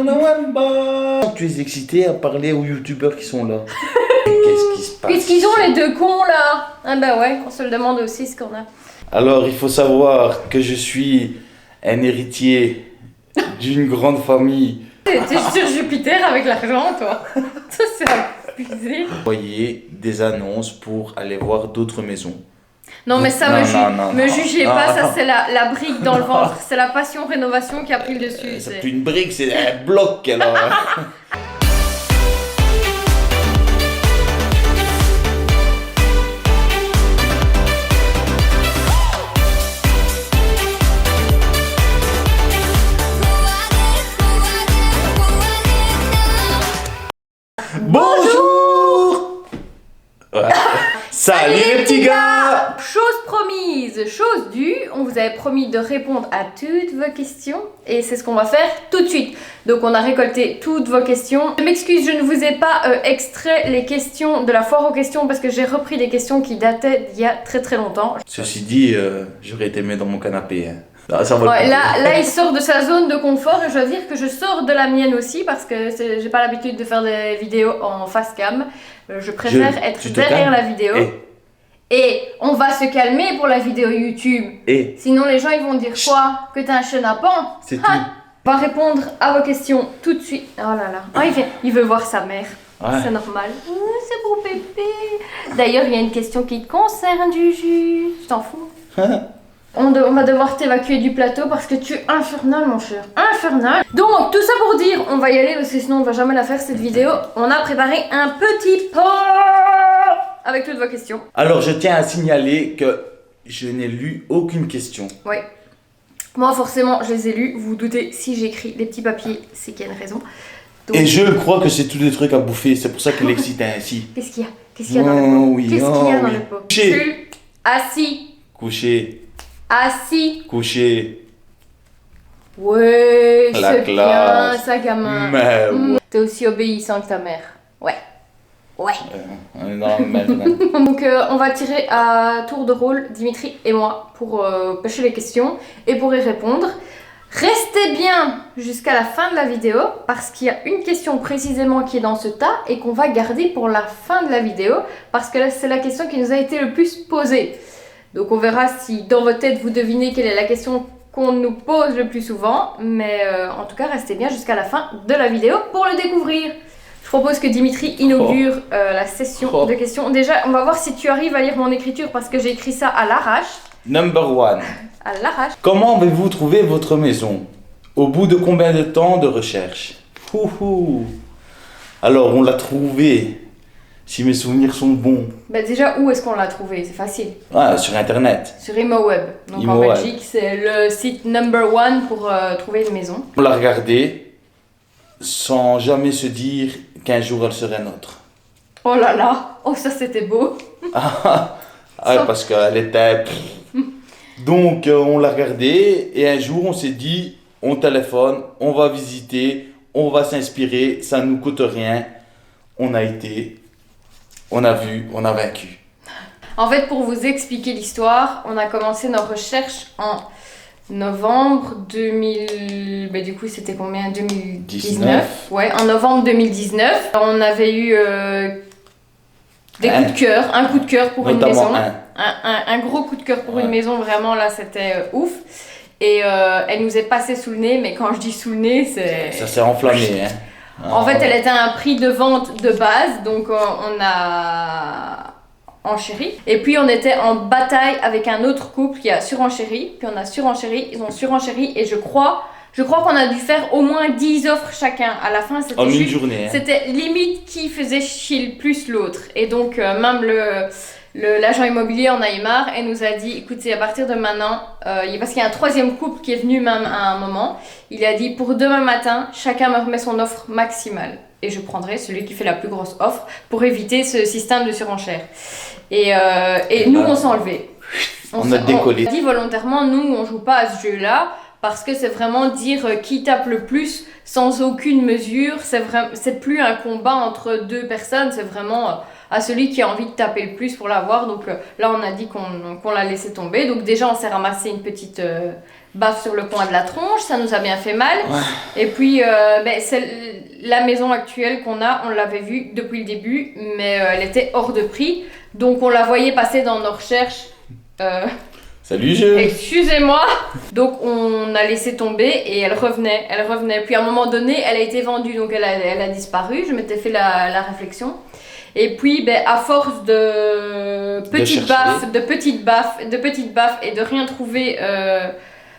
November. Tu es excité à parler aux youtubeurs qui sont là. Qu'est-ce qui se passe? Qu'est-ce qu'ils ont les deux cons là? Ah bah ouais, on se le demande aussi ce qu'on a. Alors, il faut savoir que je suis un héritier d'une grande famille. T'es sur Jupiter avec l'argent, toi. Ça, c'est abusé. Voyez des annonces pour aller voir d'autres maisons. Non, mais ça, Non, me jugez pas, non. ça, c'est la brique dans le ventre. C'est la passion rénovation qui a pris le dessus. C'est plus une brique, c'est un bloc alors. Bonjour. Ouais. Salut les petits gars. Chose promise, chose due, on vous avait promis de répondre à toutes vos questions et c'est ce qu'on va faire tout de suite. Donc on a récolté toutes vos questions. Je m'excuse, je ne vous ai pas extrait les questions de la foire aux questions parce que j'ai repris des questions qui dataient d'il y a très longtemps. Ceci dit, j'aurais été mis dans mon canapé. Hein. Ouais, là il sort de sa zone de confort et je dois dire que je sors de la mienne aussi parce que j'ai pas l'habitude de faire des vidéos en face cam. Je préfère être derrière la vidéo. Et on va se calmer pour la vidéo YouTube. Sinon les gens ils vont dire quoi? Que t'es un chenapan? C'est tout. On va répondre à vos questions tout de suite. Oh là là. Oh, il veut voir sa mère. Ouais. C'est normal. C'est pour Pépé. D'ailleurs il y a une question qui te concerne, Juju. Je t'en fous. On va devoir t'évacuer du plateau parce que tu es infernal, mon cher. Infernal. Donc, tout ça pour dire, on va y aller parce que sinon on va jamais la faire cette vidéo. On a préparé un petit pot avec toutes vos questions. Alors, je tiens à signaler que je n'ai lu aucune question. Oui. Moi, forcément, je les ai lus. Vous vous doutez, si j'écris des petits papiers, c'est qu'il y a une raison. Donc... Et je crois que c'est tous des trucs à bouffer. C'est pour ça qu'il excite ainsi. Qu'est-ce qu'il y a? Qu'est-ce qu'il y a dans le pot? Oui, Qu'est-ce qu'il y a dans oui. le pot? Couché. Assis. Couché. Assis. Couché. Ouais, la c'est classe. bien, ça gamin. Mais ouais. T'es aussi obéissant que ta mère. Ouais. Ouais. On est dans la merde. Donc on va tirer à tour de rôle, Dimitri et moi, pour pêcher les questions et pour y répondre. Restez bien jusqu'à la fin de la vidéo parce qu'il y a une question précisément qui est dans ce tas et qu'on va garder pour la fin de la vidéo parce que c'est la question qui nous a été le plus posée. Donc on verra si dans votre tête vous devinez quelle est la question qu'on nous pose le plus souvent. Mais en tout cas, restez bien jusqu'à la fin de la vidéo pour le découvrir. Je propose que Dimitri inaugure la session de questions. Déjà, on va voir si tu arrives à lire mon écriture parce que j'ai écrit ça à l'arrache. Number 1. À l'arrache. Comment avez-vous trouvé votre maison? Au bout de combien de temps de recherche? Alors, on l'a trouvée. Si mes souvenirs sont bons. Bah déjà, où est-ce qu'on l'a trouvé? C'est facile. Ah, sur internet. Sur ImoWeb. Donc en Belgique, c'est le site number 1 pour trouver une maison. On l'a regardée sans jamais se dire qu'un jour elle serait nôtre. Oh là là. Oh, ça c'était beau. Parce qu'elle était... Donc on l'a regardée et un jour on s'est dit, on téléphone, on va visiter, on va s'inspirer, ça ne nous coûte rien. On a été... On a vu, on a vaincu. En fait, pour vous expliquer l'histoire, on a commencé nos recherches en novembre 2000... Bah, du coup, c'était combien? 2019. Ouais, en novembre 2019. On avait eu des coups de cœur, un coup de cœur pour une maison. Un gros coup de cœur pour une maison, vraiment, là, c'était ouf. Et elle nous est passée sous le nez, mais quand je dis sous le nez, c'est... Ça s'est enflammé, hein. En fait, elle était à un prix de vente de base, donc on a enchéri. Et puis on était en bataille avec un autre couple qui a surenchéri. Puis on a surenchéri, ils ont surenchéri et je crois qu'on a dû faire au moins 10 offres chacun. À la fin, c'était une journée. Hein. C'était limite qui faisait chier le plus l'autre. Et donc même l'agent immobilier en a eu marre et nous a dit, écoutez, à partir de maintenant, parce qu'il y a un troisième couple qui est venu même à un moment, il a dit, pour demain matin, chacun me remet son offre maximale. Et je prendrai celui qui fait la plus grosse offre pour éviter ce système de surenchère. Et nous, on s'est enlevé. On a décollé. On a dit volontairement, nous, on joue pas à ce jeu-là parce que c'est vraiment dire qui tape le plus sans aucune mesure. C'est plus un combat entre deux personnes, c'est vraiment... à celui qui a envie de taper le plus pour l'avoir. Donc là, on a dit qu'on l'a laissé tomber. Donc déjà, on s'est ramassé une petite baffe sur le coin de la tronche, ça nous a bien fait mal. Ouais. Et puis, la maison actuelle qu'on a, on l'avait vue depuis le début, mais elle était hors de prix. Donc, on la voyait passer dans nos recherches. Salut, je. Excusez-moi. Donc, on a laissé tomber et elle revenait. Puis, à un moment donné, elle a été vendue, donc elle a disparu. Je m'étais fait la réflexion. Et puis, à force de petites baffes et de rien trouver...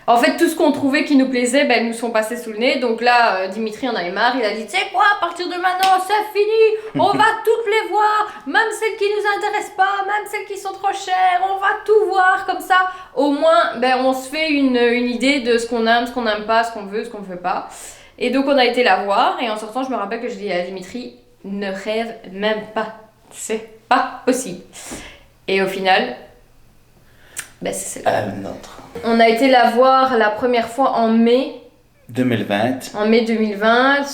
En fait, tout ce qu'on trouvait qui nous plaisait, nous sont passés sous le nez. Donc là, Dimitri en avait marre. Il a dit, tu sais quoi, à partir de maintenant, c'est fini. On va toutes les voir. Même celles qui nous intéressent pas, même celles qui sont trop chères. On va tout voir comme ça. Au moins, on se fait une idée de ce qu'on aime, ce qu'on n'aime pas, ce qu'on veut, ce qu'on ne veut pas. Et donc, on a été la voir. Et en sortant, je me rappelle que je dis à Dimitri, ne rêve même pas. C'est pas possible. Et au final, c'est celle-là. On a été la voir la première fois en mai 2020. En mai 2020,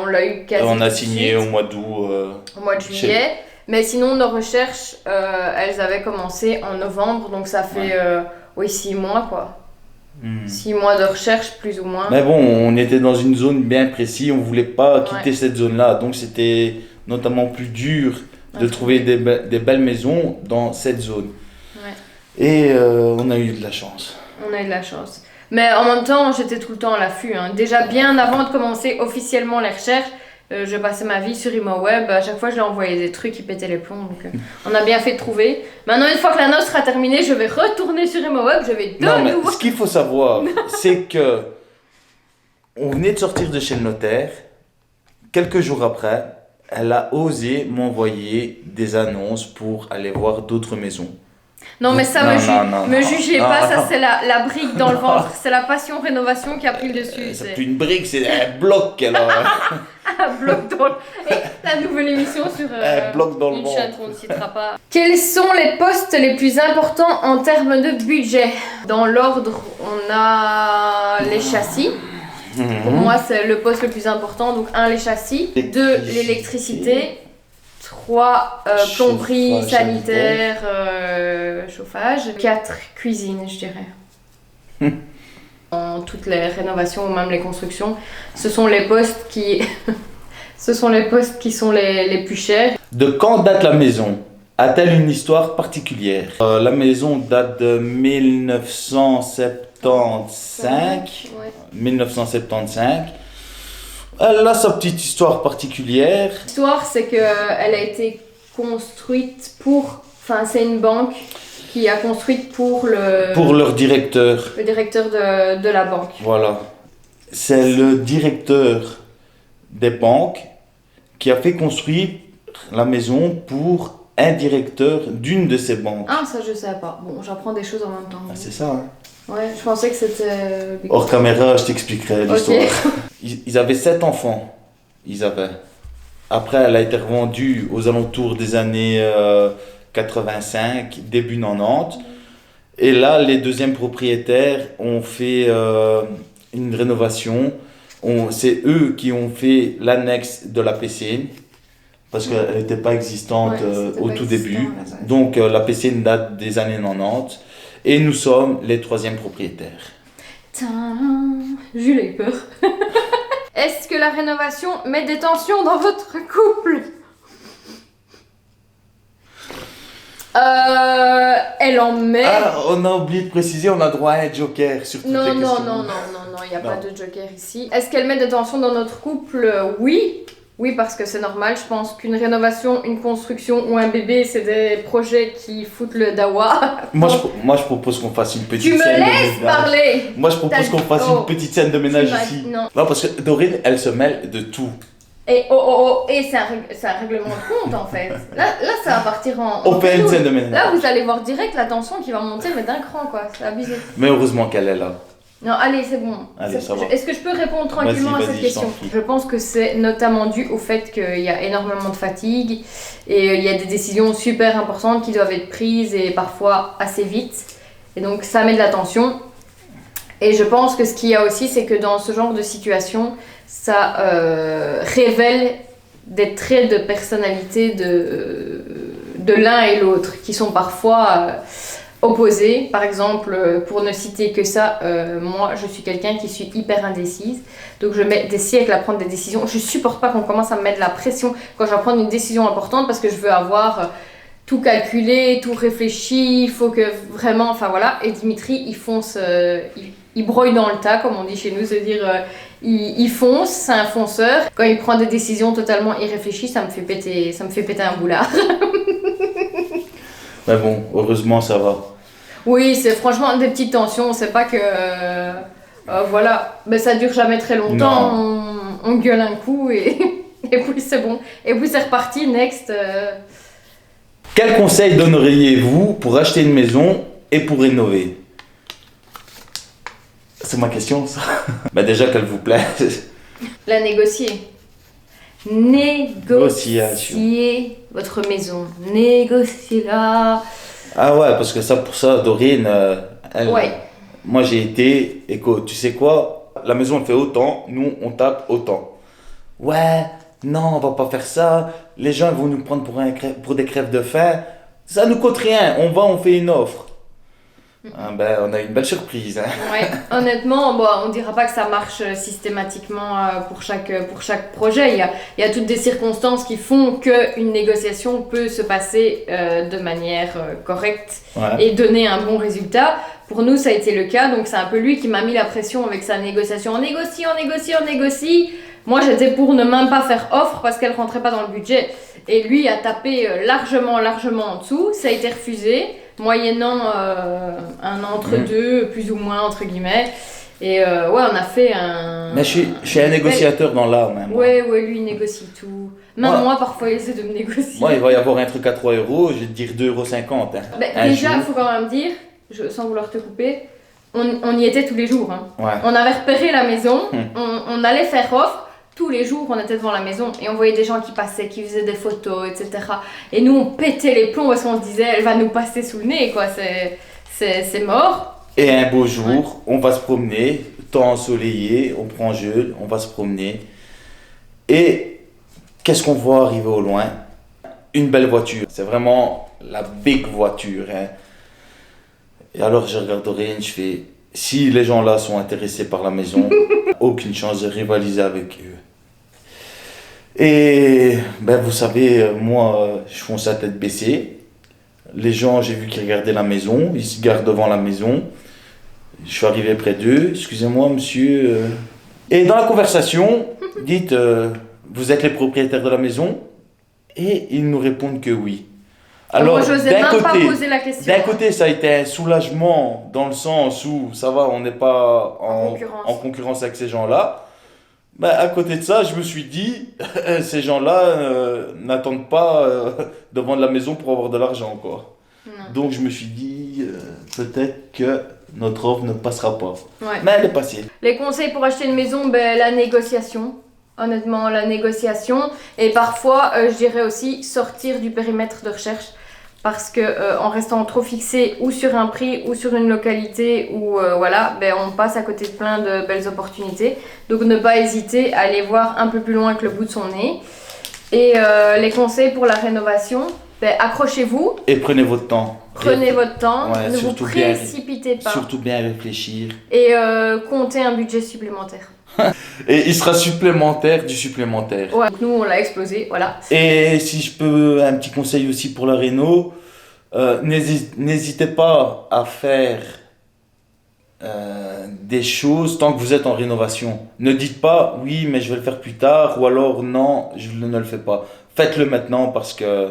on l'a eu quasi. On a signé au mois d'août. Au mois de juillet. Mais sinon, nos recherches, elles avaient commencé en novembre. Donc ça fait 6 mois quoi. 6 mois de recherche plus ou moins. Mais bon, on était dans une zone bien précise. On voulait pas quitter cette zone-là. Donc c'était notamment plus dur de trouver des belles maisons dans cette zone. Et on a eu de la chance. On a eu de la chance. Mais en même temps, j'étais tout le temps à l'affût. Déjà bien avant de commencer officiellement les recherches, je passais ma vie sur ImoWeb. À chaque fois, je lui envoyais des trucs qui pétaient les plombs. Donc, on a bien fait de trouver. Maintenant, une fois que la noce sera terminée, je vais retourner sur ImoWeb. Je vais ce qu'il faut savoir, c'est que on venait de sortir de chez le notaire. Quelques jours après, elle a osé m'envoyer des annonces pour aller voir d'autres maisons. Non, mais ça, me jugez pas, ça c'est la brique dans le ventre, c'est la passion rénovation qui a pris le dessus. C'est plus une brique, c'est un bloc alors. Un bloc dans le... La nouvelle émission sur un bloc dans une chaîne qu'on ne citera pas. Quels sont les postes les plus importants en termes de budget? Dans l'ordre, on a les châssis. Pour moi, c'est le poste le plus important. Donc 1, les châssis, 2, l'électricité. 3, plomberie, sanitaire, chauffage. 4, cuisine, je dirais. Dans toutes les rénovations ou même les constructions, ce sont les postes qui, sont les plus chers. De quand date la maison? A-t-elle une histoire particulière? La maison date de 1975. 1975. Elle a sa petite histoire particulière. L'histoire, c'est qu'elle a été construite pour... Enfin, c'est une banque qui a construite pour leur directeur. Le directeur de la banque. Voilà. C'est le directeur des banques qui a fait construire la maison pour un directeur d'une de ces banques. Ah, ça, je sais pas. Bon, j'apprends des choses en même temps. Ah, c'est ça, hein. Ouais, je pensais que c'était... Hors caméra, je t'expliquerai l'histoire. Okay. Ils avaient 7 enfants. Après, elle a été revendue aux alentours des années 85, début 90. Et là, les deuxièmes propriétaires ont fait une rénovation. C'est eux qui ont fait l'annexe de la piscine. Parce qu'elle n'était pas existante au tout début. Donc, la piscine date des années 90. Et nous sommes les 3e propriétaires. Jules a eu peur. Est-ce que la rénovation met des tensions dans votre couple? Elle en met. Ah, on a oublié de préciser, on a droit à un joker sur toutes les questions. Non, il n'y a pas de joker ici. Est-ce qu'elle met des tensions dans notre couple? Oui. Oui, parce que c'est normal. Je pense qu'une rénovation, une construction ou un bébé, c'est des projets qui foutent le dawa. Moi, je propose qu'on fasse une petite scène de ménage. Tu me laisses parler. Moi, je propose qu'on fasse une petite scène de ménage ici. Non, parce que Dorine, elle se mêle de tout. Et c'est un règlement de compte en fait. Là, ça va partir en... On fait une scène de ménage. Là, vous allez voir direct la tension qui va monter, mais d'un cran quoi. C'est abusé. Mais heureusement qu'elle est là. Non, allez, c'est bon. Allez, ça va. Est-ce que je peux répondre tranquillement à cette question? Je pense que c'est notamment dû au fait qu'il y a énormément de fatigue et il y a des décisions super importantes qui doivent être prises et parfois assez vite. Et donc, ça met de la tension. Et je pense que ce qu'il y a aussi, c'est que dans ce genre de situation, ça révèle des traits de personnalité de l'un et l'autre qui sont parfois... opposés. Par exemple, pour ne citer que ça, moi je suis quelqu'un qui suis hyper indécise. Donc je mets des siècles à prendre des décisions. Je supporte pas qu'on commence à me mettre la pression quand je vais prendre une décision importante parce que je veux avoir tout calculé, tout réfléchi. Il faut que vraiment, enfin voilà. Et Dimitri, il fonce, il broye dans le tas, comme on dit chez nous, c'est-à-dire il fonce, c'est un fonceur. Quand il prend des décisions totalement irréfléchies, ça me fait péter un boulard. Mais bon, heureusement, ça va. Oui, c'est franchement des petites tensions, c'est pas que... voilà, mais ça dure jamais très longtemps, on gueule un coup et, et puis c'est bon. Et puis c'est reparti, next. Quel conseil donneriez-vous pour acheter une maison et pour rénover? C'est ma question, ça. Bah déjà qu'elle vous plaît. La négocier. Négocier votre maison. Négocier-la. Ah ouais, parce que ça, pour ça, Dorine, Ouais. moi j'ai été, écoute, tu sais quoi, la maison elle fait autant, nous on tape autant. Ouais, non, on va pas faire ça, les gens ils vont nous prendre pour des crèves de faim, ça nous coûte rien, on fait une offre. Ah ben, on a une belle surprise. Hein. Ouais, honnêtement, bon, on dira pas que ça marche systématiquement pour chaque projet. Il y a toutes des circonstances qui font qu'une négociation peut se passer de manière correcte et donner un bon résultat. Pour nous, ça a été le cas, donc c'est un peu lui qui m'a mis la pression avec sa négociation. On négocie, on négocie, on négocie. Moi, j'étais pour ne même pas faire offre parce qu'elle rentrait pas dans le budget. Et lui a tapé largement en dessous. Ça a été refusé, moyennant un entre-deux, plus ou moins, entre guillemets. Et ouais, on a fait un... Mais je suis un négociateur dans l'âme. Hein, ouais, lui, il négocie tout. Même moi, parfois, il essaie de me négocier. Moi, il va y avoir un truc à 3 €, je vais te dire 2,50 €. Hein. Déjà, il faut quand même dire, sans vouloir te couper, on y était tous les jours. Hein. Ouais. On avait repéré la maison, on allait faire offre. Tous les jours, on était devant la maison et on voyait des gens qui passaient, qui faisaient des photos, etc. Et nous, on pétait les plombs parce qu'on se disait, elle va nous passer sous le nez, quoi. C'est mort. Et un beau jour, on va se promener, temps ensoleillé, on prend jeu, on va se promener. Et qu'est-ce qu'on voit arriver au loin? Une belle voiture. C'est vraiment la big voiture. Hein. Et alors, je regarde Doreen, je fais, si les gens là sont intéressés par la maison, aucune chance de rivaliser avec eux. Et ben vous savez, moi je fonce la tête baissée. Les gens, j'ai vu qu'ils regardaient la maison, ils se gardent devant la maison. Je suis arrivé près d'eux, excusez-moi monsieur. Et dans la conversation, dites, vous êtes les propriétaires de la maison? Et ils nous répondent que oui. Alors, moi, je n'osais même pas poser la question. D'un côté, ça a été un soulagement dans le sens où ça va, on n'est pas en concurrence avec ces gens-là. Ben, à côté de ça, je me suis dit, ces gens-là n'attendent pas de vendre la maison pour avoir de l'argent, quoi. Non. Donc je me suis dit, peut-être que notre offre ne passera pas. Ouais. Mais elle est passée. Les conseils pour acheter une maison, ben, la négociation. Honnêtement, la négociation. Et parfois, je dirais aussi sortir du périmètre de recherche. Parce que en restant trop fixé ou sur un prix ou sur une localité ou voilà, ben on passe à côté de plein de belles opportunités. Donc ne pas hésiter à aller voir un peu plus loin que le bout de son nez. Et les conseils pour la rénovation, ben accrochez-vous. Et prenez votre temps. Prenez votre temps, ne vous précipitez pas. Surtout bien réfléchir. Et comptez un budget supplémentaire. Et il sera supplémentaire du supplémentaire. Ouais, nous on l'a explosé, voilà. Et si je peux, un petit conseil aussi pour la réno, n'hésitez pas à faire des choses tant que vous êtes en rénovation. Ne dites pas oui mais je vais le faire plus tard ou alors non je ne le fais pas. Faites-le maintenant parce que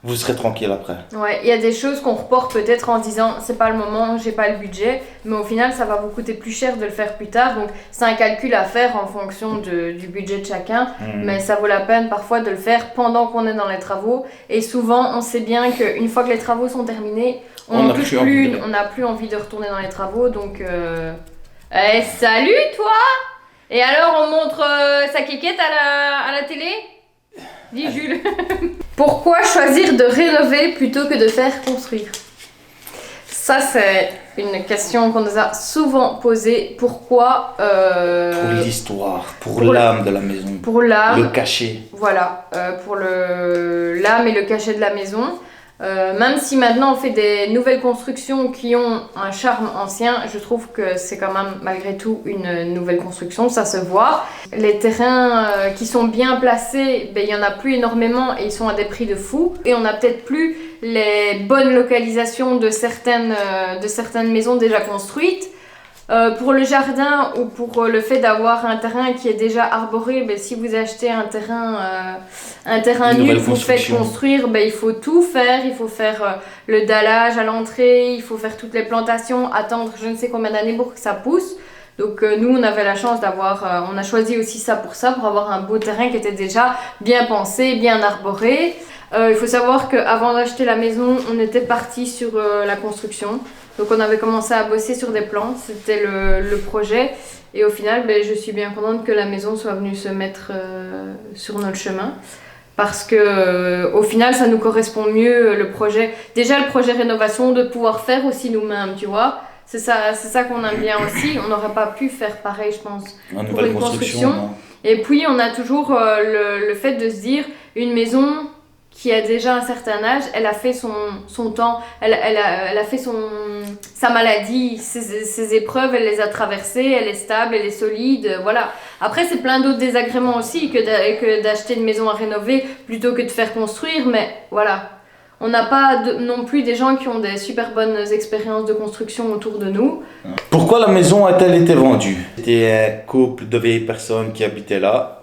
vous serez tranquille après. Ouais, il y a des choses qu'on reporte peut-être en disant c'est pas le moment, j'ai pas le budget, mais au final ça va vous coûter plus cher de le faire plus tard. Donc c'est un calcul à faire en fonction du budget de chacun, mais ça vaut la peine parfois de le faire pendant qu'on est dans les travaux. Et souvent on sait bien qu'une fois que les travaux sont terminés, on n'a plus envie de retourner dans les travaux. Donc salut toi! Et alors on montre sa kékette à la télé? Dis Jules. Pourquoi choisir de rénover plutôt que de faire construire? Ça, c'est une question qu'on nous a souvent posée. Pourquoi Pour l'histoire, pour l'âme de la maison. Pour l'âme. Le cachet. Voilà, pour l'âme et le cachet de la maison. Même si maintenant on fait des nouvelles constructions qui ont un charme ancien, je trouve que c'est quand même malgré tout une nouvelle construction, ça se voit. Les terrains qui sont bien placés, ben, il n'y en a plus énormément et ils sont à des prix de fou. Et on n'a peut-être plus les bonnes localisations de certaines maisons déjà construites. Pour le jardin ou pour le fait d'avoir un terrain qui est déjà arboré, ben, si vous achetez un terrain nu, vous faites construire, ben, il faut tout faire. Il faut faire le dallage à l'entrée, il faut faire toutes les plantations, attendre je ne sais combien d'années pour que ça pousse. Donc nous, on avait la chance d'avoir, on a choisi aussi ça, pour avoir un beau terrain qui était déjà bien pensé, bien arboré. Il faut savoir qu'avant d'acheter la maison, on était parti sur la construction. Donc on avait commencé à bosser sur des plans, c'était le projet. Et au final, ben, je suis bien contente que la maison soit venue se mettre sur notre chemin. Parce que au final, ça nous correspond mieux le projet. Déjà le projet rénovation, de pouvoir faire aussi nous-mêmes, tu vois. C'est ça qu'on aime bien aussi. On n'aurait pas pu faire pareil, je pense, pour une construction. Et puis on a toujours le fait de se dire, une maison qui a déjà un certain âge, elle a fait son temps, elle a fait sa maladie, ses épreuves, elle les a traversées, elle est stable, elle est solide, voilà. Après, c'est plein d'autres désagréments aussi que d'acheter une maison à rénover plutôt que de faire construire, mais voilà. On n'a pas non plus des gens qui ont des super bonnes expériences de construction autour de nous. Pourquoi la maison a-t-elle été vendue? C'était un couple de vieilles personnes qui habitaient là.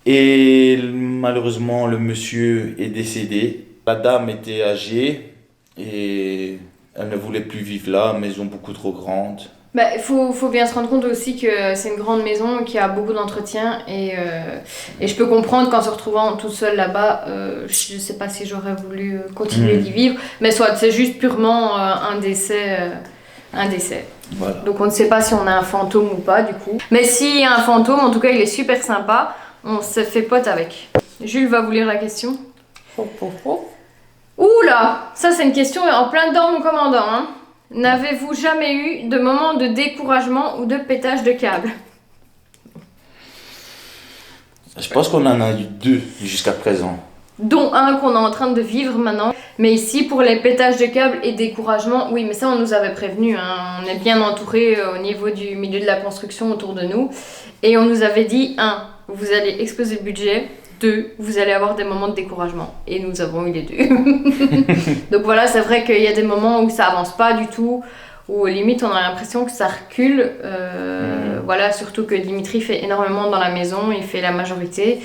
Et malheureusement, le monsieur est décédé. La dame était âgée et elle ne voulait plus vivre là, maison beaucoup trop grande. Bah, faut bien se rendre compte aussi que c'est une grande maison qui a beaucoup d'entretien et je peux comprendre qu'en se retrouvant toute seule là-bas, je sais pas si j'aurais voulu continuer d'y vivre, mais soit c'est juste purement un décès. Voilà. Donc on ne sait pas si on a un fantôme ou pas du coup. Mais s'il y a un fantôme, en tout cas il est super sympa. On se fait pote avec. Jules va vous lire la question. Oula, ça c'est une question en plein dedans mon commandant. Hein. N'avez-vous jamais eu de moment de découragement ou de pétage de câble? Je pense qu'on en a eu 2 jusqu'à présent. Dont un qu'on est en train de vivre maintenant. Mais ici, pour les pétages de câble et découragement, oui, mais ça on nous avait prévenu. Hein. On est bien entouré au niveau du milieu de la construction autour de nous. Et on nous avait dit, 1, vous allez exploser le budget. 2, vous allez avoir des moments de découragement. Et nous avons eu les 2. Donc voilà, c'est vrai qu'il y a des moments où ça avance pas du tout, où limite on a l'impression que ça recule. Voilà, surtout que Dimitri fait énormément dans la maison, il fait la majorité.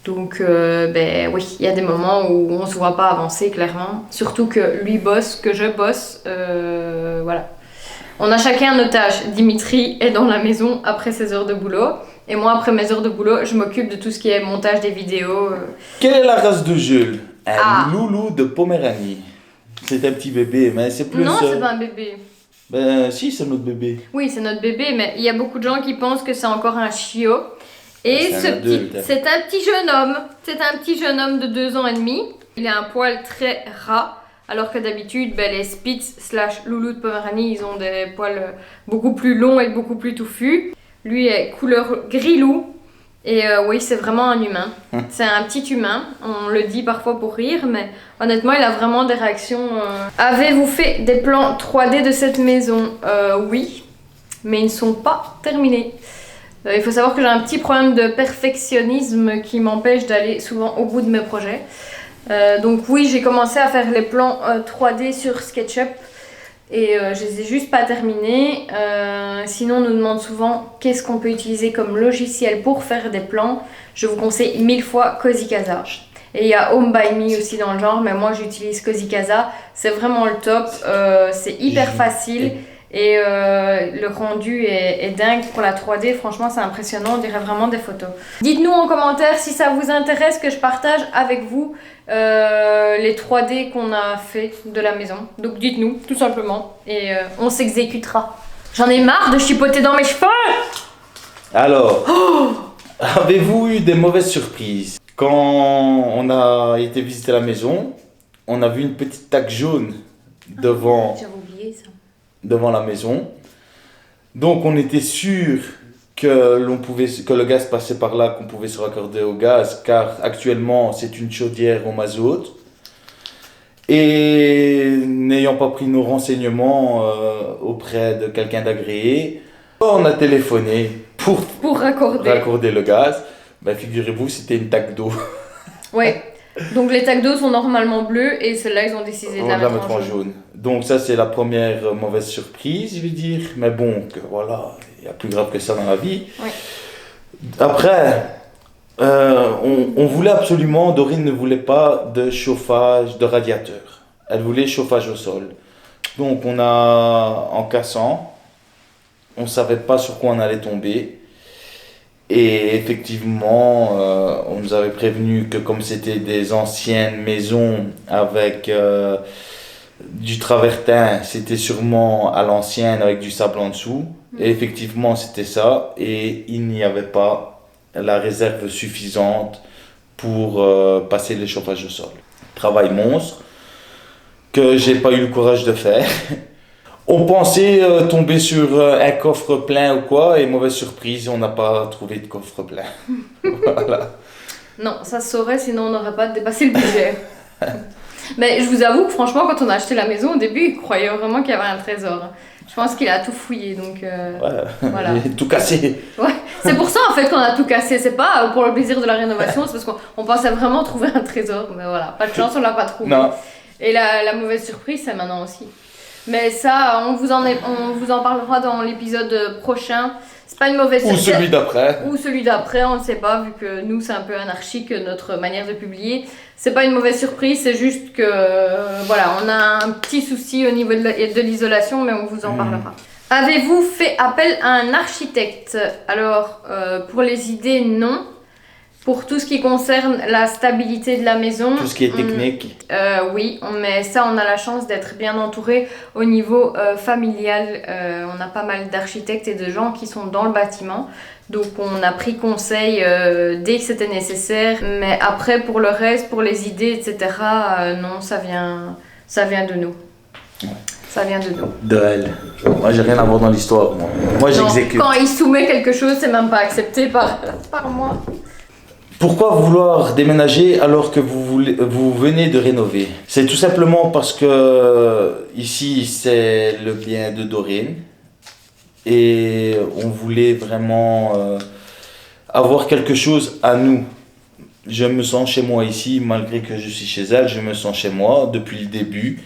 Donc ben oui, il y a des moments où on se voit pas avancer clairement. Surtout que lui bosse, que je bosse. Voilà. On a chacun un otage. Dimitri est dans la maison après ses heures de boulot. Et moi, après mes heures de boulot, je m'occupe de tout ce qui est montage des vidéos. Quelle est la race de Jules? Un loulou de Poméranie. C'est un petit bébé, mais c'est plus... Non, c'est pas un bébé. Ben si, c'est notre bébé. Oui, c'est notre bébé, mais il y a beaucoup de gens qui pensent que c'est encore un chiot. Et c'est un petit jeune homme. C'est un petit jeune homme de 2 ans et demi. Il a un poil très ras. Alors que d'habitude, ben, les Spitz / loulou de Poméranie, ils ont des poils beaucoup plus longs et beaucoup plus touffus. Lui est couleur gris-loup. Et oui, c'est vraiment un humain. C'est un petit humain. On le dit parfois pour rire, mais honnêtement, il a vraiment des réactions. Avez-vous fait des plans 3D de cette maison? Oui, mais ils ne sont pas terminés. Il faut savoir que j'ai un petit problème de perfectionnisme qui m'empêche d'aller souvent au bout de mes projets. Donc oui, j'ai commencé à faire les plans 3D sur SketchUp. Et je les ai juste pas terminés. Sinon, on nous demande souvent qu'est-ce qu'on peut utiliser comme logiciel pour faire des plans. Je vous conseille 1000 fois Cozy Casa. Et il y a Home by Me aussi dans le genre, mais moi j'utilise Cozy Casa. C'est vraiment le top. C'est hyper facile. Et le rendu est dingue pour la 3D, franchement c'est impressionnant, on dirait vraiment des photos. Dites-nous en commentaire si ça vous intéresse que je partage avec vous les 3D qu'on a fait de la maison. Donc dites-nous tout simplement et on s'exécutera. J'en ai marre de chipoter dans mes cheveux. Alors, avez-vous eu des mauvaises surprises? Quand on a été visiter la maison, on a vu une petite tache jaune devant... J'avais oublié ça. Devant la maison. Donc on était sûr que le gaz passait par là, qu'on pouvait se raccorder au gaz, car actuellement c'est une chaudière au mazout. Et n'ayant pas pris nos renseignements auprès de quelqu'un d'agréé, on a téléphoné pour raccorder le gaz. Ben, figurez-vous, c'était une taque d'eau. Ouais. Donc les tacs d'eau sont normalement bleus et ceux-là ils ont décidé de la mettre en jaune. Donc ça c'est la première mauvaise surprise, je vais dire. Mais bon, que voilà, il y a plus grave que ça dans la vie. Ouais. Après, on voulait absolument, Dorine ne voulait pas de chauffage de radiateur. Elle voulait chauffage au sol. Donc on a, en cassant, on ne savait pas sur quoi on allait tomber. Et effectivement, on nous avait prévenu que comme c'était des anciennes maisons avec du travertin, c'était sûrement à l'ancienne avec du sable en dessous. Et effectivement, c'était ça. Et il n'y avait pas la réserve suffisante pour passer le chauffage au sol. Travail monstre que j'ai pas eu le courage de faire. On pensait tomber sur un coffre plein ou quoi, et mauvaise surprise, on n'a pas trouvé de coffre plein. Voilà. Non, ça se saurait, sinon on n'aurait pas dépassé le budget. Mais je vous avoue que franchement, quand on a acheté la maison, au début, il croyait vraiment qu'il y avait un trésor. Je pense qu'il a tout fouillé, donc voilà. Il a tout cassé. Ouais. C'est pour ça en fait qu'on a tout cassé, c'est pas pour le plaisir de la rénovation, c'est parce qu'on pensait vraiment trouver un trésor, mais voilà, pas de chance, on l'a pas trouvé. Non. Et la mauvaise surprise, c'est maintenant aussi. Mais ça, on vous en parlera dans l'épisode prochain. C'est pas une mauvaise surprise. Ou celui d'après. Ou celui d'après, on ne sait pas, vu que nous, c'est un peu anarchique notre manière de publier. C'est pas une mauvaise surprise, c'est juste que, voilà, on a un petit souci au niveau de l'isolation, mais on vous en parlera. Avez-vous fait appel à un architecte? Alors, pour les idées, non. Pour tout ce qui concerne la stabilité de la maison, tout ce qui est technique. Oui, mais ça, on a la chance d'être bien entouré au niveau familial. On a pas mal d'architectes et de gens qui sont dans le bâtiment. Donc, on a pris conseil dès que c'était nécessaire. Mais après, pour le reste, pour les idées, etc., non, ça vient de nous. Ouais. Ça vient de nous. De elle. Moi, j'ai rien à voir dans l'histoire. Moi j'exécute. Quand il soumet quelque chose, c'est même pas accepté par moi. Pourquoi vouloir déménager alors que vous venez de rénover? C'est tout simplement parce que ici c'est le bien de Dorine et on voulait vraiment avoir quelque chose à nous. Je me sens chez moi ici, malgré que je suis chez elle, je me sens chez moi depuis le début.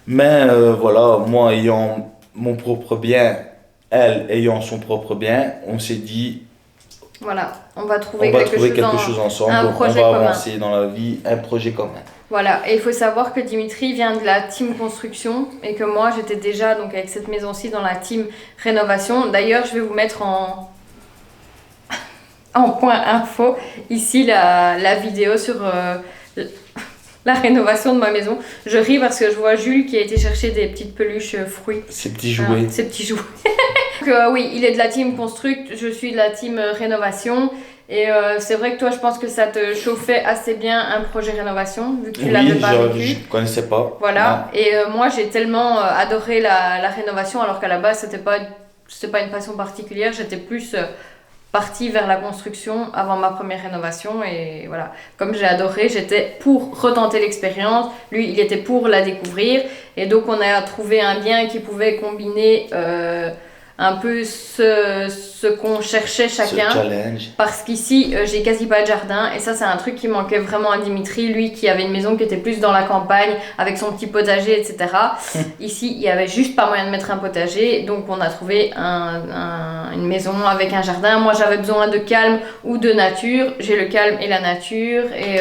Mais voilà, moi ayant mon propre bien, elle ayant son propre bien, on s'est dit... Voilà, on va trouver quelque chose ensemble, donc on va avancer dans la vie, un projet commun. Voilà, et il faut savoir que Dimitri vient de la team construction et que moi j'étais déjà donc avec cette maison-ci dans la team rénovation. D'ailleurs, je vais vous mettre en point info ici la vidéo sur la rénovation de ma maison. Je ris parce que je vois Jules qui a été chercher des petites peluches fruits. Ces petits jouets. Ces petits jouets. Donc, oui, il est de la team construct, je suis de la team rénovation. Et c'est vrai que toi, je pense que ça te chauffait assez bien un projet rénovation, vu que tu l'avais pas vécu. Je ne connaissais pas. Voilà. Non. Et moi, j'ai tellement adoré la rénovation, alors qu'à la base, c'était pas une passion particulière. J'étais plus partie vers la construction avant ma première rénovation. Et voilà, comme j'ai adoré, j'étais pour retenter l'expérience. Lui, il était pour la découvrir. Et donc, on a trouvé un bien qui pouvait combiner... un peu ce qu'on cherchait chacun. Ce challenge. Parce qu'ici, j'ai quasi pas de jardin. Et ça, c'est un truc qui manquait vraiment à Dimitri. Lui qui avait une maison qui était plus dans la campagne, avec son petit potager, etc. Ici, il y avait juste pas moyen de mettre un potager. Donc, on a trouvé une maison avec un jardin. Moi, j'avais besoin de calme ou de nature. J'ai le calme et la nature. Et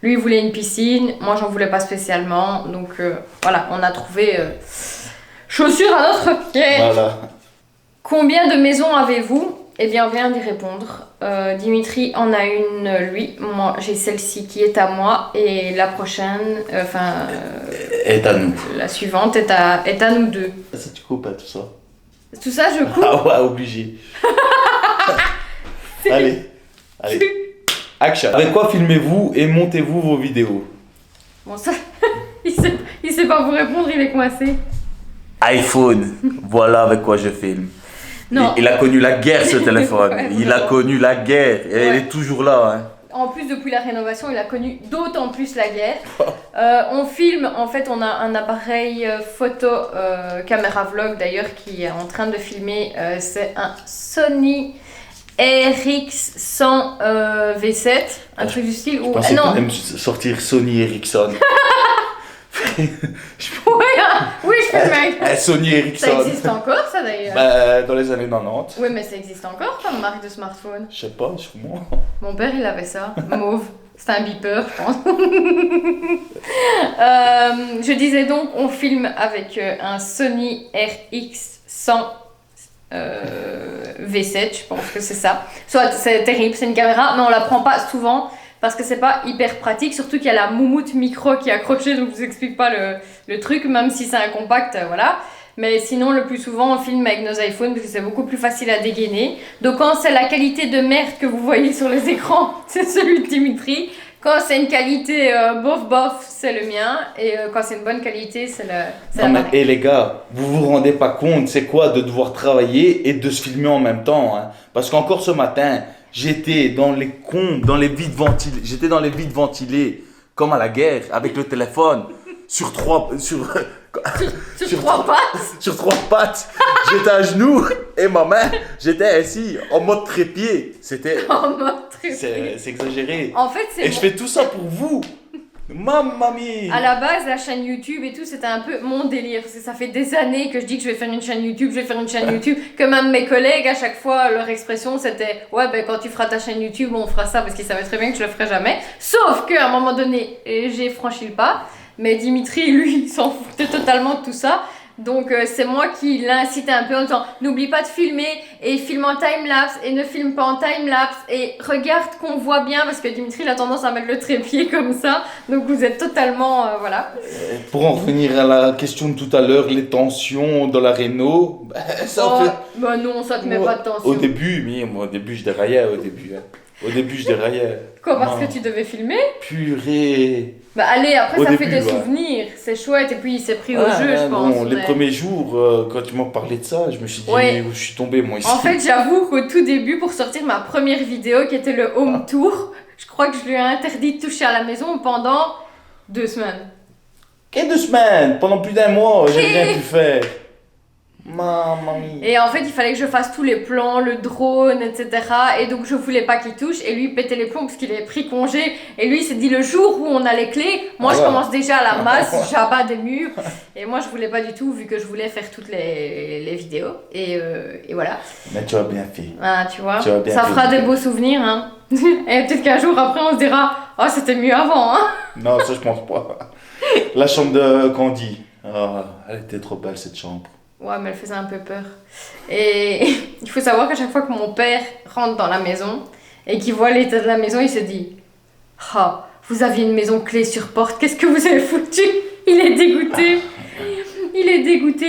lui, il voulait une piscine. Moi, j'en voulais pas spécialement. Donc, voilà, on a trouvé chaussures à notre pied. Voilà. Combien de maisons avez-vous? Eh bien, on vient d'y répondre. Dimitri en a une, lui. Moi, j'ai celle-ci qui est à moi. Et la prochaine, est à nous. La suivante est à nous deux. Ça, tu coupes tout ça? Tout ça, je coupe. Ah ouais, obligé. Allez. Action. Avec quoi filmez-vous et montez-vous vos vidéos? Bon, ça, il sait pas vous répondre, il est coincé. iPhone. Voilà avec quoi je filme. Non. Il a connu la guerre, ce téléphone. Ouais, il a connu la guerre. Et elle est toujours là. Hein. En plus, depuis la rénovation, il a connu d'autant plus la guerre. On filme, en fait, on a un appareil photo, caméra vlog d'ailleurs, qui est en train de filmer. C'est un Sony RX100 V7, un truc du style. Je pensais quand même sortir Sony Ericsson. Oui, je fais le mec. Sony Ericsson. Ça existe encore, ça d'ailleurs. Dans les années 90. Oui, mais ça existe encore comme marque de smartphone. Je sais pas, sûrement. Mon père, il avait ça, mauve. C'était un beeper, je pense. Je disais donc, on filme avec un Sony RX100 V7, je pense que c'est ça. Soit c'est terrible, c'est une caméra, mais on la prend pas souvent parce que c'est pas hyper pratique, surtout qu'il y a la moumoute micro qui est accrochée, donc je vous explique pas le truc, même si c'est un compact, voilà. Mais sinon, le plus souvent, on filme avec nos iPhones parce que c'est beaucoup plus facile à dégainer. Donc quand c'est la qualité de merde que vous voyez sur les écrans, c'est celui de Dimitri. Quand c'est une qualité bof, c'est le mien. Et quand c'est une bonne qualité, c'est la marque. Et les gars, vous vous rendez pas compte, c'est quoi de devoir travailler et de se filmer en même temps, hein? Parce qu'encore ce matin, j'étais dans les vides ventilés. J'étais dans les vides ventilés, comme à la guerre, avec le téléphone, sur trois pattes. J'étais à genoux et ma main, j'étais assis en mode trépied. C'était. En mode trépied. C'est exagéré. En fait, je fais tout ça pour vous. Mamma mia. À la base, la chaîne YouTube et tout, c'était un peu mon délire. Parce que ça fait des années que je dis que je vais faire une chaîne YouTube, que même mes collègues, à chaque fois, leur expression, c'était « Ouais, ben quand tu feras ta chaîne YouTube, on fera ça. » Parce qu'ils savaient très bien que je le ferais jamais. Sauf qu'à un moment donné, j'ai franchi le pas. Mais Dimitri, lui, il s'en foutait totalement de tout ça. Donc c'est moi qui l'incitais un peu en disant n'oublie pas de filmer et filme en time-lapse et ne filme pas en time-lapse et regarde qu'on voit bien parce que Dimitri il a tendance à mettre le trépied comme ça. Donc vous êtes totalement voilà. Pour en revenir à la question de tout à l'heure, les tensions dans la réno, bah non, ça te met pas de tension. Au début, moi au début je déraillais Quoi, parce que tu devais filmer? Purée. Bah allez, après ça fait des souvenirs, c'est chouette et puis il s'est pris au jeu, je pense. Les premiers jours, quand tu m'as parlé de ça, je me suis dit où je suis tombé moi ici. En fait, j'avoue qu'au tout début, pour sortir ma première vidéo qui était le home tour, je crois que je lui ai interdit de toucher à la maison pendant 2 semaines. Quelles 2 semaines? Pendant plus d'1 mois, j'ai rien pu faire. Mamma mia. Et en fait, il fallait que je fasse tous les plans, le drone, etc. Et donc, je voulais pas qu'il touche. Et lui, il pétait les plombs parce qu'il avait pris congé. Et lui, il s'est dit le jour où on a les clés, moi, je commence déjà à la masse, j'abats des murs. Et moi, je voulais pas du tout, vu que je voulais faire toutes les vidéos. Et voilà. Mais tu as bien fait. Ah, tu vois, ça fera des beaux souvenirs. Hein. Et peut-être qu'un jour après, on se dira oh, c'était mieux avant. Hein. Non, ça, je pense pas. La chambre de Candy. Oh, elle était trop belle, cette chambre. Ouais, mais elle faisait un peu peur. Et il faut savoir qu'à chaque fois que mon père rentre dans la maison et qu'il voit l'état de la maison, il se dit « Ah, vous aviez une maison clé sur porte, qu'est-ce que vous avez foutu ?» Il est dégoûté.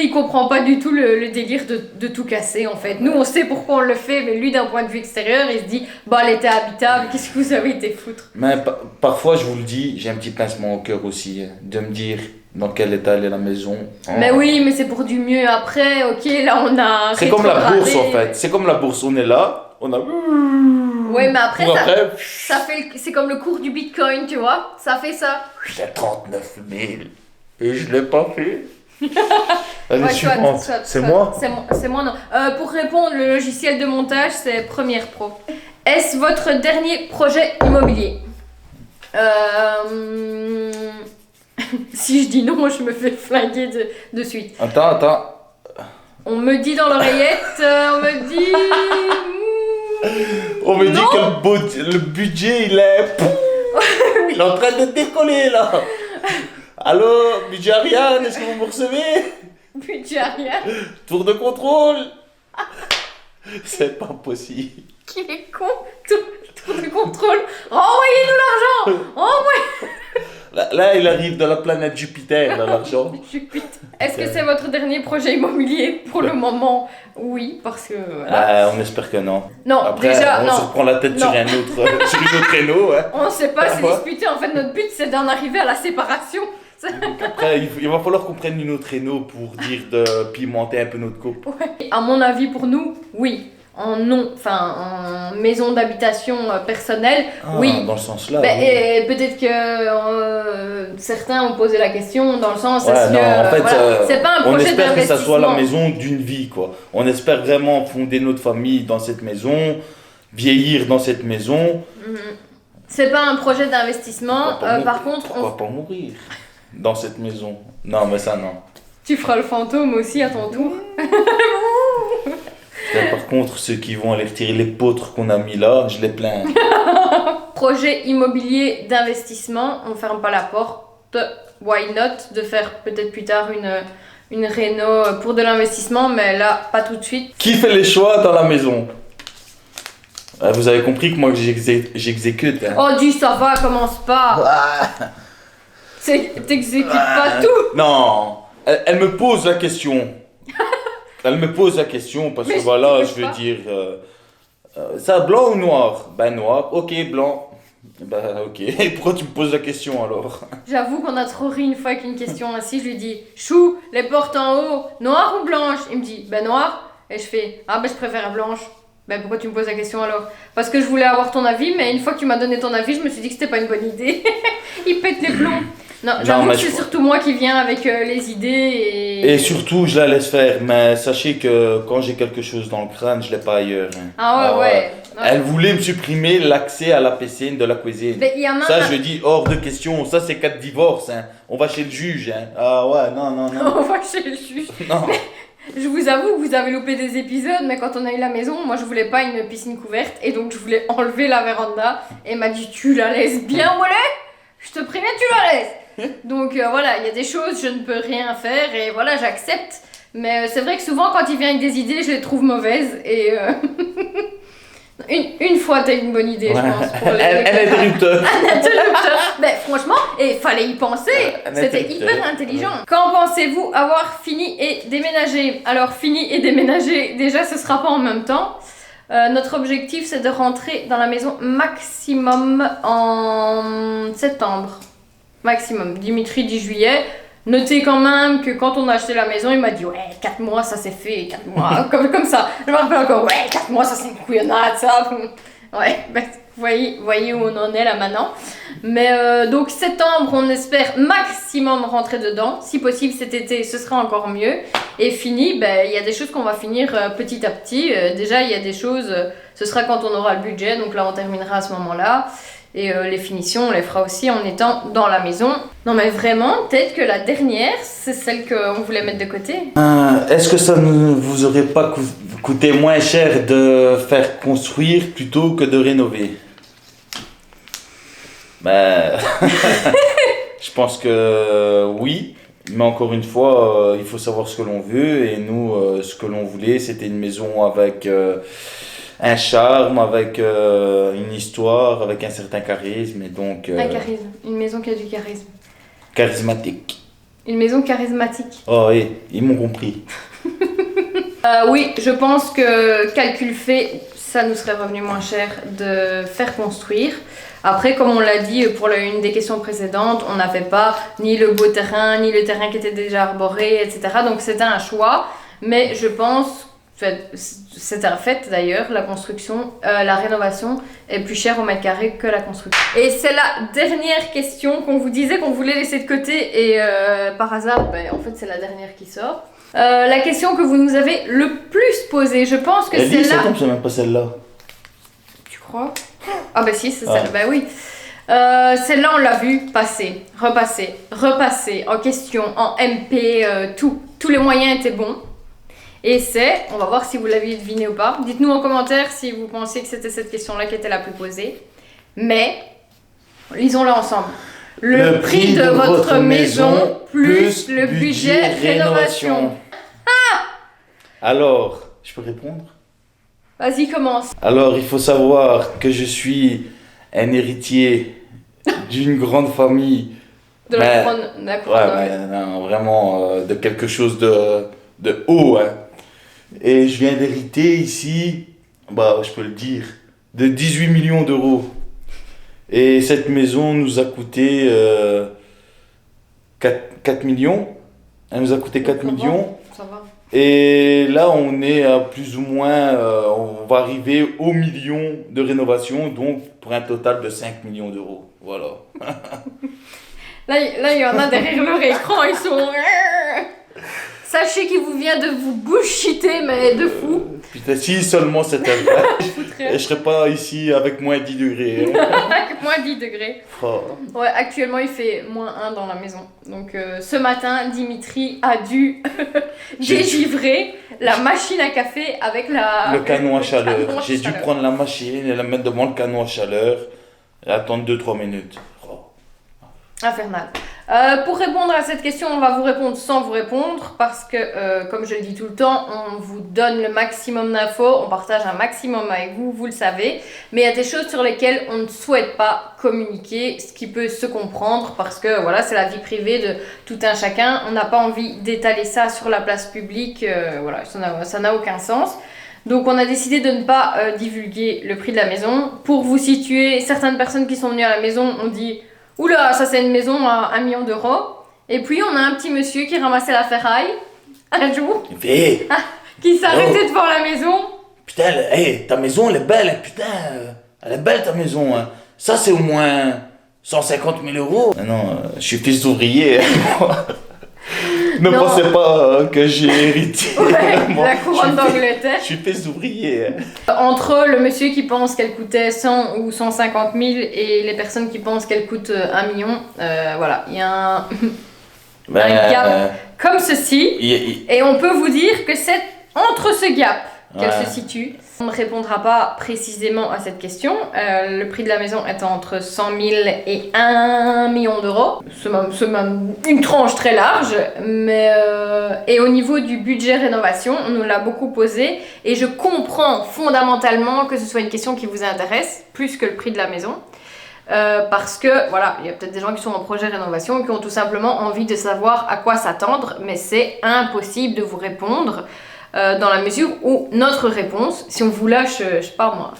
Il comprend pas du tout le délire de tout casser en fait. Nous, on sait pourquoi on le fait, mais lui, d'un point de vue extérieur, il se dit « Bah, elle était habitable, qu'est-ce que vous avez été foutre ?» Mais parfois, je vous le dis, j'ai un petit pincement au cœur aussi, de me dire dans quel état elle est la maison. Mais oui, mais c'est pour du mieux après, ok, là on a... C'est comme la bourse en fait, c'est comme la bourse, on est là, on a... Oui, mais après, ça fait c'est comme le cours du bitcoin, tu vois, ça fait ça. J'ai 39 000 et je l'ai pas fait. Allez, suivante. C'est moi? C'est moi, non. Pour répondre, le logiciel de montage, c'est Premiere Pro. Est-ce votre dernier projet immobilier? Si je dis non, je me fais flinguer de suite. Attends. On me dit dans l'oreillette, on me dit que le budget, il est... il est en train de décoller, là. Allô, budget Ariane, est-ce que vous me recevez? Budget Ariane. Tour de contrôle. C'est pas possible. Qui est con. Tour de contrôle. Renvoyez-nous l'argent. Là, il arrive de la planète Jupiter, là, l'argent. Jupiter. Est-ce que c'est votre dernier projet immobilier? Pour le moment, oui, parce que... Voilà. On espère que non. Non, après, déjà, on se reprend la tête sur une autre créneau. Hein. On ne sait pas se disputer. En fait, notre but, c'est d'en arriver à la séparation. Donc après, il va falloir qu'on prenne une autre créneau pour dire de pimenter un peu notre couple. Ouais. À mon avis, pour nous, oui. en maison d'habitation personnelle, oui. Dans le sens là. Ben, Oui. et peut-être que certains ont posé la question dans le sens Ouais, est-ce non, que en fait, c'est pas un on projet espère que ça soit la d'investissement. maison d'une vie, quoi. On espère vraiment fonder notre famille dans cette maison, vieillir dans cette maison. Mhm. C'est pas un projet d'investissement. Par contre, pourquoi pas mourir dans cette maison? Non, mais ça, non. tu feras le fantôme aussi à ton tour. Là, par contre, ceux qui vont aller retirer les poutres qu'on a mis là, je les plains. Projet immobilier d'investissement, on ferme pas la porte. Why not? De faire peut-être plus tard une réno pour de l'investissement, mais là, pas tout de suite. Qui fait les choix dans la maison? Vous avez compris que moi, j'exécute. Hein. Oh, dis ça va, commence pas. T'exécutes pas tout. Non, elle me pose la question. Elle me pose la question parce Mais que je voilà, t'écoute je veux pas. dire, ça blanc ou noir? Ben noir, ok, blanc. Ben ok, et pourquoi tu me poses la question alors? J'avoue qu'on a trop ri une fois avec une question ainsi. Je lui dis, Chou, les portes en haut, noires ou blanches? Il me dit, ben noir. Et je fais, ah ben je préfère blanche. Ben pourquoi tu me poses la question alors? Parce que je voulais avoir ton avis, mais une fois que tu m'as donné ton avis, je me suis dit que c'était pas une bonne idée. Il pète les plombs. Non, j'avoue mais que c'est surtout moi qui viens avec les idées Et surtout, je la laisse faire, mais sachez que quand j'ai quelque chose dans le crâne, je l'ai pas ailleurs. Hein. Ah ouais. Elle voulait me supprimer l'accès à la piscine de la cuisine. Mais il y a même Ça, je dis hors de question. Ça, c'est cas de divorce. Hein. On va chez le juge. Hein. Ah ouais, non. On va chez le juge. Non. Je vous avoue que vous avez loupé des épisodes, mais quand on a eu la maison, moi je voulais pas une piscine couverte et donc je voulais enlever la véranda. Et elle m'a dit, tu la laisses bien, Wallet? Je te préviens, tu la laisses. Donc voilà, il y a des choses, je ne peux rien faire et voilà, j'accepte. Mais c'est vrai que souvent, quand il vient avec des idées, je les trouve mauvaises et. Une fois, t'as une bonne idée, je pense. Pour les... Elle est interrupteur. Mais franchement, il fallait y penser. C'était hyper intelligent. Quand pensez-vous avoir fini et déménagé? Alors, fini et déménagé, déjà, ce sera pas en même temps. Notre objectif, c'est de rentrer dans la maison maximum en septembre. Maximum. Dimitri dit juillet. Notez quand même que quand on a acheté la maison, il m'a dit ouais, 4 mois ça s'est fait, 4 mois, comme ça. Je me rappelle encore, ouais, 4 mois ça c'est une couillonnade, ça. Ouais, ben, voyez où on en est là maintenant. Mais donc septembre, on espère maximum rentrer dedans. Si possible cet été, ce sera encore mieux. Et fini, ben, il y a des choses qu'on va finir petit à petit. Déjà, il y a des choses, ce sera quand on aura le budget, donc là on terminera à ce moment-là. Et les finitions, on les fera aussi en étant dans la maison. Non mais vraiment, peut-être que la dernière, c'est celle qu'on voulait mettre de côté. Est-ce que ça ne vous aurait pas coûté moins cher de faire construire plutôt que de rénover? Ben, je pense que oui. Mais encore une fois, il faut savoir ce que l'on veut. Et nous, ce que l'on voulait, c'était une maison avec... un charme, avec une histoire, avec un certain charisme, et donc... Un charisme, une maison qui a du charisme. Charismatique. Une maison charismatique. Oh oui, ils m'ont compris. Oui, je pense que calcul fait, ça nous serait revenu moins cher de faire construire. Après, comme on l'a dit pour une des questions précédentes, on n'avait pas ni le beau terrain, ni le terrain qui était déjà arboré, etc. Donc c'était un choix, mais je pense... C'est un fait d'ailleurs, la construction, la rénovation est plus chère au mètre carré que la construction. Et c'est la dernière question qu'on vous disait qu'on voulait laisser de côté et par hasard, en fait c'est la dernière qui sort. La question que vous nous avez le plus posée, je pense que c'est ça là... tombe, c'est même pas celle-là. Tu crois? Ah bah si, c'est celle, bah oui. Celle-là on l'a vu passer, repasser, en question, en MP, tous les moyens étaient bons. Et c'est, on va voir si vous l'aviez deviné ou pas. Dites-nous en commentaire si vous pensez que c'était cette question-là qui était la plus posée. Mais, lisons-la ensemble. Le prix de votre maison plus le budget rénovation. Alors, je peux répondre? Vas-y, commence. Alors, il faut savoir que je suis un héritier d'une grande famille. De la couronne. Non, vraiment de quelque chose de haut. Hein. Et je viens d'hériter ici, je peux le dire, de 18 millions d'euros. Et cette maison nous a coûté 4 millions. Elle nous a coûté 4 millions. Ça va. Et là, on est à plus ou moins, on va arriver au million de rénovation, donc pour un total de 5 millions d'euros. Voilà. Là, il y en a derrière leur écran, ils sont... Sachez qu'il vous vient de vous bullshiter, mais de fou. Putain, si seulement c'était vrai, je serais pas ici avec moins 10 degrés. Avec moins 10 degrés. Oh. Ouais, actuellement, il fait moins 1 dans la maison. Donc, ce matin, Dimitri a dû dégivrer la machine à café avec Le canon à chaleur. canon à J'ai dû chaleur. prendre la machine et la mettre devant le canon à chaleur et attendre 2-3 minutes. Oh. Infernal. Pour répondre à cette question, on va vous répondre sans vous répondre parce que, comme je le dis tout le temps, on vous donne le maximum d'infos, on partage un maximum avec vous, vous le savez, mais il y a des choses sur lesquelles on ne souhaite pas communiquer, ce qui peut se comprendre parce que voilà, c'est la vie privée de tout un chacun, on n'a pas envie d'étaler ça sur la place publique, voilà, ça n'a aucun sens. Donc on a décidé de ne pas divulguer le prix de la maison. Pour vous situer, certaines personnes qui sont venues à la maison ont dit oula, ça c'est une maison à 1 million d'euros. Et puis on a un petit monsieur qui ramassait la ferraille un jour, Hé, qui s'arrêtait devant la maison. putain, hey, ta maison elle est belle, hein, putain, elle est belle ta maison. Hein. Ça c'est au moins 150 000 euros. Non, je suis fils d'ouvrier. Ne Non. pensez pas que j'ai hérité. Ouais, Moi, la couronne d'Angleterre. Je suis fils d'ouvrier. Entre le monsieur qui pense qu'elle coûtait 100 ou 150 000 et les personnes qui pensent qu'elle coûte 1 million, voilà, il y a un gap comme ceci. Et on peut vous dire que c'est entre ce gap qu'elle se situe. On ne répondra pas précisément à cette question. Le prix de la maison est entre 100 000 et 1 million d'euros. C'est même une tranche très large. Mais, et au niveau du budget rénovation, on nous l'a beaucoup posé. Et je comprends fondamentalement que ce soit une question qui vous intéresse, plus que le prix de la maison. Parce que, voilà, il y a peut-être des gens qui sont en projet rénovation et qui ont tout simplement envie de savoir à quoi s'attendre. Mais c'est impossible de vous répondre. Dans la mesure où notre réponse, si on vous lâche, je sais pas moi,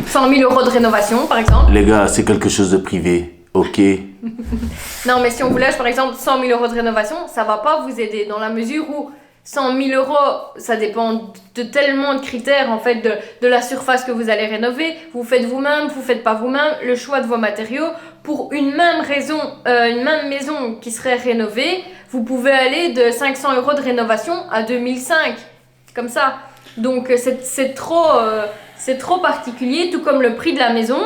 100 000 euros de rénovation par exemple. Les gars, c'est quelque chose de privé, ok? Non, mais si on vous lâche par exemple 100 000 euros de rénovation, ça va pas vous aider dans la mesure où 100 000 euros, ça dépend de tellement de critères en fait, de la surface que vous allez rénover. Vous faites vous-même, vous faites pas vous-même, le choix de vos matériaux. Pour une même raison, une même maison qui serait rénovée, vous pouvez aller de 500 euros de rénovation à 2005, comme ça. Donc c'est trop particulier, tout comme le prix de la maison.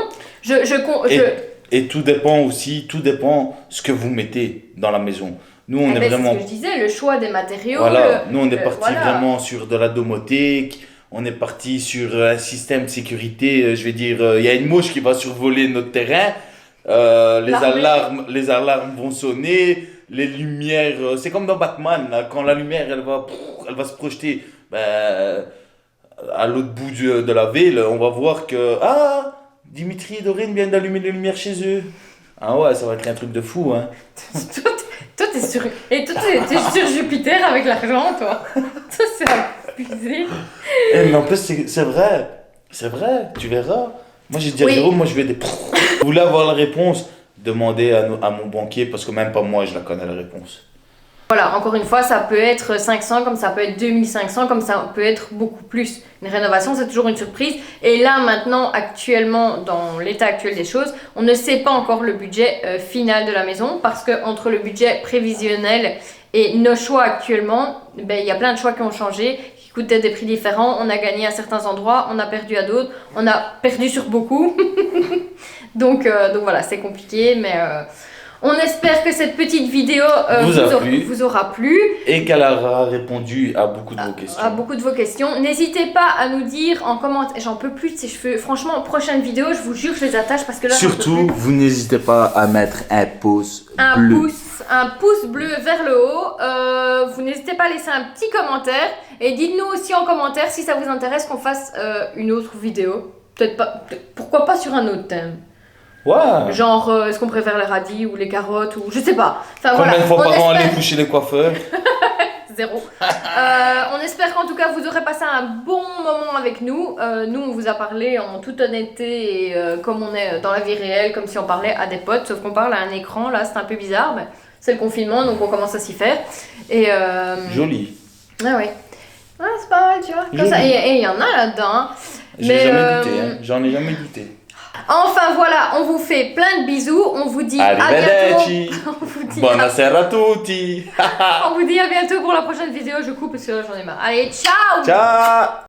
Et tout dépend aussi, tout dépend ce que vous mettez dans la maison. Nous, on est vraiment... C'est ce que je disais, le choix des matériaux. Voilà, nous on est parti voilà. vraiment sur de la domotique, on est parti sur un système de sécurité, je vais dire, il y a une mouche qui va survoler notre terrain, les alarmes vont sonner, les lumières, c'est comme dans Batman, là, quand la lumière elle va se projeter à l'autre bout de la ville, on va voir que, Dimitri et Dorine viennent d'allumer les lumières chez eux. Ah ouais, ça va être un truc de fou, hein. Toi, t'es sur Jupiter avec l'argent, toi. Ça, c'est abusé. Mais en plus, c'est vrai. C'est vrai, tu verras. Moi, j'ai dit à Jérôme, moi, je vais des... Vous voulez avoir la réponse? Demandez à mon banquier, parce que même pas moi, je la connais, la réponse. Voilà, encore une fois, ça peut être 500, comme ça peut être 2500, comme ça peut être beaucoup plus. Une rénovation, c'est toujours une surprise. Et là, maintenant, actuellement, dans l'état actuel des choses, on ne sait pas encore le budget final de la maison, parce que entre le budget prévisionnel et nos choix actuellement, ben, il y a plein de choix qui ont changé, qui coûtaient des prix différents. On a gagné à certains endroits, on a perdu à d'autres, on a perdu sur beaucoup. donc voilà, c'est compliqué, mais... on espère que cette petite vidéo vous aura plu. Et qu'elle aura répondu à beaucoup de vos questions. À beaucoup de vos questions. N'hésitez pas à nous dire en commentaire. J'en peux plus de ces cheveux. Franchement, prochaine vidéo, je vous jure, je les attache parce que là. Surtout, vous n'hésitez pas à mettre un pouce bleu. Un pouce bleu vers le haut. Vous n'hésitez pas à laisser un petit commentaire. Et dites-nous aussi en commentaire si ça vous intéresse qu'on fasse une autre vidéo. Peut-être pas. Pourquoi pas sur un autre thème. Ouais. Genre, est-ce qu'on préfère les radis ou les carottes ou je sais pas. Enfin, combien de fois par an aller coucher les coiffeurs? 0. On espère qu'en tout cas vous aurez passé un bon moment avec nous. Nous, on vous a parlé en toute honnêteté et comme on est dans la vie réelle, comme si on parlait à des potes, sauf qu'on parle à un écran. Là, c'est un peu bizarre, mais C'est le confinement, donc on commence à s'y faire. Et Joli. ah ouais. Ouais, c'est pas mal, tu vois. Comme ça. Et il y en a là-dedans. Hein. J'ai jamais douté, hein. J'en ai jamais douté. Enfin voilà, on vous fait plein de bisous. On vous dit à Arrivederci. bientôt. On vous dit Buonasera tutti. on vous dit à bientôt pour la prochaine vidéo. Je coupe parce que j'en ai marre. Allez, ciao. Ciao.